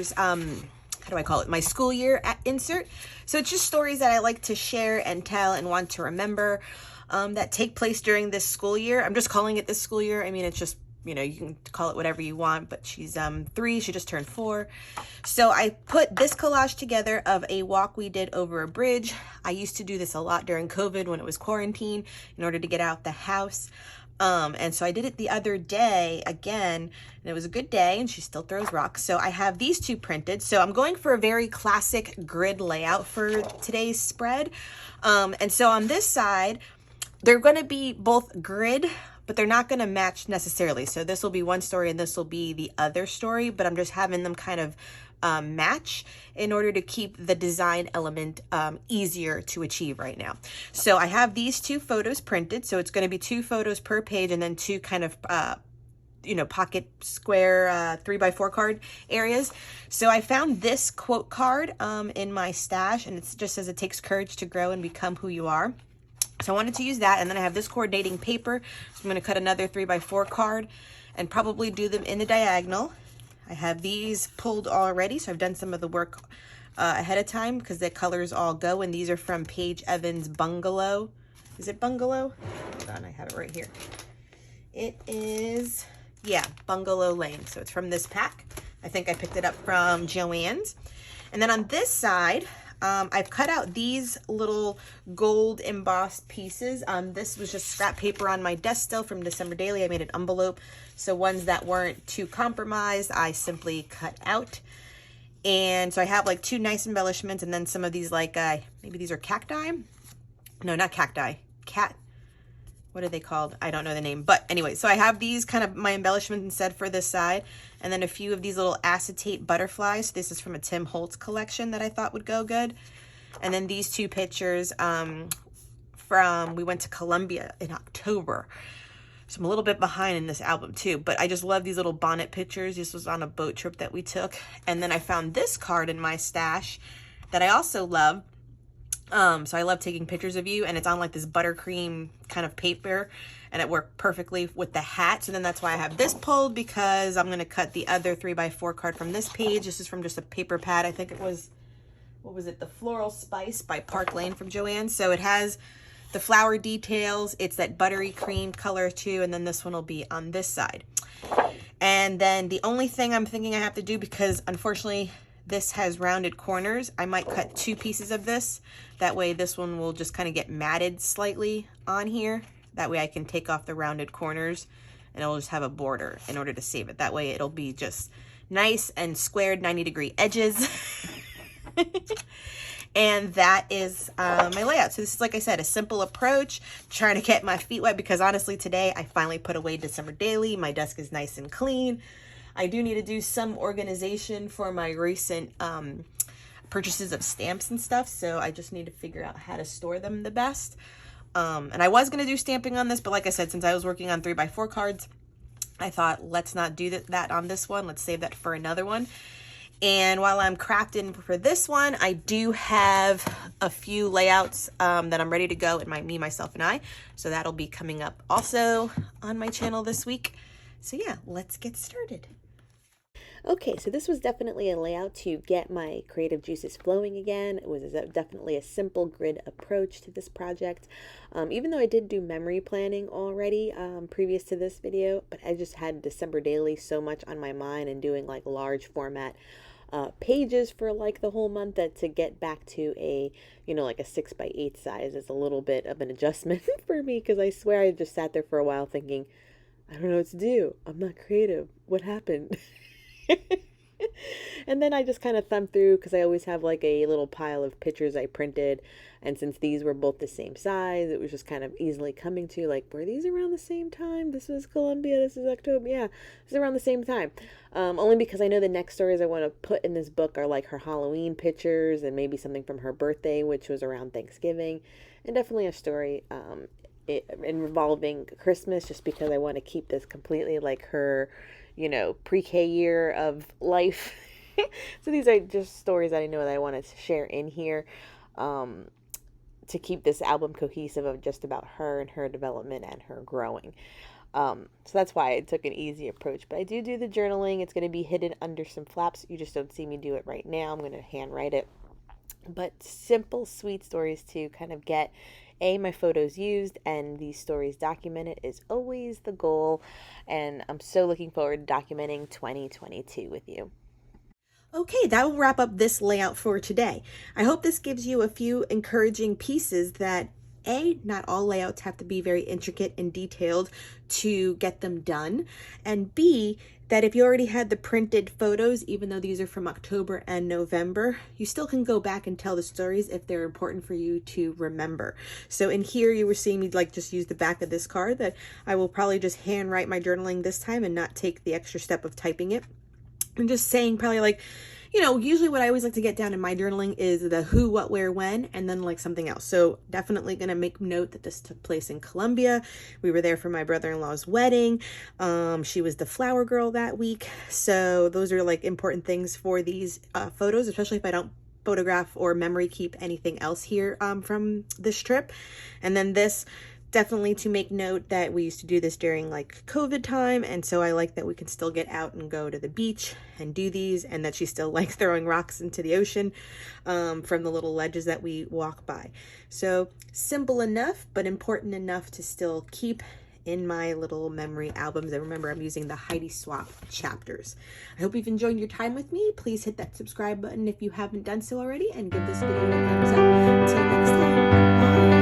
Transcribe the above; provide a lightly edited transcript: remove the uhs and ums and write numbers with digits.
year's, how do I call it? My school year insert. So it's just stories that I like to share and tell and want to remember that take place during this school year. I'm just calling it this school year. I mean, it's just, you know, you can call it whatever you want, but she's 3, she just turned 4. So I put this collage together of a walk we did over a bridge. I used to do this a lot during COVID when it was quarantine in order to get out the house. And so I did it the other day again, and it was a good day, and she still throws rocks. So I have these 2 printed. So I'm going for a very classic grid layout for today's spread. And so on this side, they're going to be both grid, but they're not going to match necessarily. So this will be one story and this will be the other story, but I'm just having them kind of match in order to keep the design element easier to achieve right now. So I have these 2 photos printed. So it's going to be 2 photos per page and then 2 kind of you know, pocket square 3x4 card areas. So I found this quote card in my stash, and it just says, "It takes courage to grow and become who you are." So I wanted to use that, and then I have this coordinating paper. So I'm going to cut another 3x4 card and probably do them in a diagonal. I have these pulled already, so I've done some of the work ahead of time because the colors all go, and these are from Paige Evans' Bungalow. Is it Bungalow? Hold on, I have it right here. It is, yeah, Bungalow Lane. So it's from this pack. I think I picked it up from Joann's. And then on this side, I've cut out these little gold embossed pieces. This was just scrap paper on my desk still from December Daily. I made an envelope. So ones that weren't too compromised, I simply cut out. And so I have like 2 nice embellishments, and then some of these like, maybe these are cacti? No, not cacti. What are they called? I don't know the name. But anyway, so I have these kind of my embellishments instead for this side. And then a few of these little acetate butterflies. This is from a Tim Holtz collection that I thought would go good. And then these 2 pictures we went to Colombia in October. So I'm a little bit behind in this album too. But I just love these little bonnet pictures. This was on a boat trip that we took. And then I found this card in my stash that I also love. So I love taking pictures of you, and it's on like this buttercream kind of paper, and it worked perfectly with the hat. So then that's why I have this pulled, because I'm going to cut the other 3x4 card from this page. This is from just a paper pad. I think it was, what was it? The Floral Spice by Park Lane from Joann. So it has the flower details. It's that buttery cream color too. And then this one will be on this side. And then the only thing I'm thinking I have to do, because unfortunately this has rounded corners, I might cut 2 pieces of this. That way this one will just kind of get matted slightly on here. That way I can take off the rounded corners and it'll just have a border in order to save it. That way it'll be just nice and squared 90-degree edges. And that is my layout. So this is, like I said, a simple approach, trying to get my feet wet, because honestly today I finally put away December Daily. My desk is nice and clean. I do need to do some organization for my recent purchases of stamps and stuff. So I just need to figure out how to store them the best. And I was going to do stamping on this, but like I said, since I was working on 3x4 cards, I thought, let's not do that on this one. Let's save that for another one. And while I'm crafting for this one, I do have a few layouts that I'm ready to go in my Me, Myself, and I. So that'll be coming up also on my channel this week. So yeah, let's get started. Okay, so this was definitely a layout to get my creative juices flowing again. It was definitely a simple grid approach to this project. Even though I did do memory planning already previous to this video, but I just had December Daily so much on my mind, and doing like large format pages for like the whole month, that to get back to a, you know, like a 6x8 size is a little bit of an adjustment for me, because I swear I just sat there for a while thinking, I don't know what to do. I'm not creative. What happened? And then I just kind of thumbed through, because I always have like a little pile of pictures I printed. And since these were both the same size, it was just kind of easily coming to like, were these around the same time? This was Columbia. This is October. Yeah, this is around the same time. Only because I know the next stories I want to put in this book are like her Halloween pictures, and maybe something from her birthday, which was around Thanksgiving, and definitely a story involving Christmas, just because I want to keep this completely like her, you know, pre-K year of life. So these are just stories that I know that I wanted to share in here, to keep this album cohesive, of just about her and her development and her growing. So that's why I took an easy approach. But I do the journaling. It's going to be hidden under some flaps. You just don't see me do it right now. I'm going to handwrite it. But simple, sweet stories to kind of get my photos used and these stories documented is always the goal. And I'm so looking forward to documenting 2022 with you. Okay, that will wrap up this layout for today. I hope this gives you a few encouraging pieces that A, not all layouts have to be very intricate and detailed to get them done, and B, that if you already had the printed photos, even though these are from October and November, you still can go back and tell the stories if they're important for you to remember. So in here, you were seeing me like just use the back of this card that I will probably just handwrite my journaling this time and not take the extra step of typing it. I'm just saying probably like, usually what I always like to get down in my journaling is the who, what, where, when, and then like something else. So definitely going to make note that this took place in Colombia. We were there for my brother-in-law's wedding. She was the flower girl that week. So those are like important things for these photos, especially if I don't photograph or memory keep anything else here from this trip. And then this, definitely to make note that we used to do this during like COVID time, and so I like that we can still get out and go to the beach and do these, and that she still likes throwing rocks into the ocean from the little ledges that we walk by. So simple enough, but important enough to still keep in my little memory albums. And remember, I'm using the Heidi Swap chapters. I hope you've enjoyed your time with me. Please hit that subscribe button if you haven't done so already, and give this video a thumbs up. Until next time, bye.